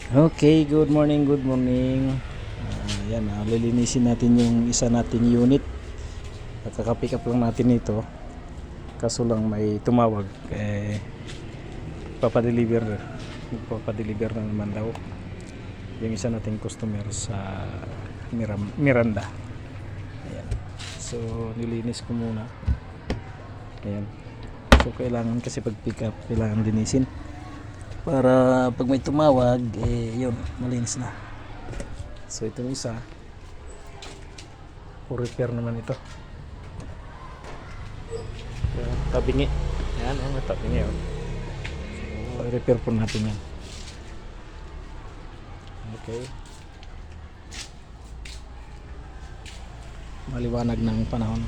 Okay, good morning, good morning. Yan, lilinisin natin yung isa nating unit. Kaka-pick up lang natin ito. Kaso lang may tumawag. Papadeliver. Papadeliver na naman daw. Yung isa nating customer sa Miranda. Ayan. So, nilinis ko muna. Ayan. So, kailangan kasi pag pick up, kailangan linisin. Para pag may tumawag, yun, malinis na. So itong isa, for repair naman ito. Tabingi. Yan, tabingi. So, repair po natin yan. Okay. Maliwanag ng panahon.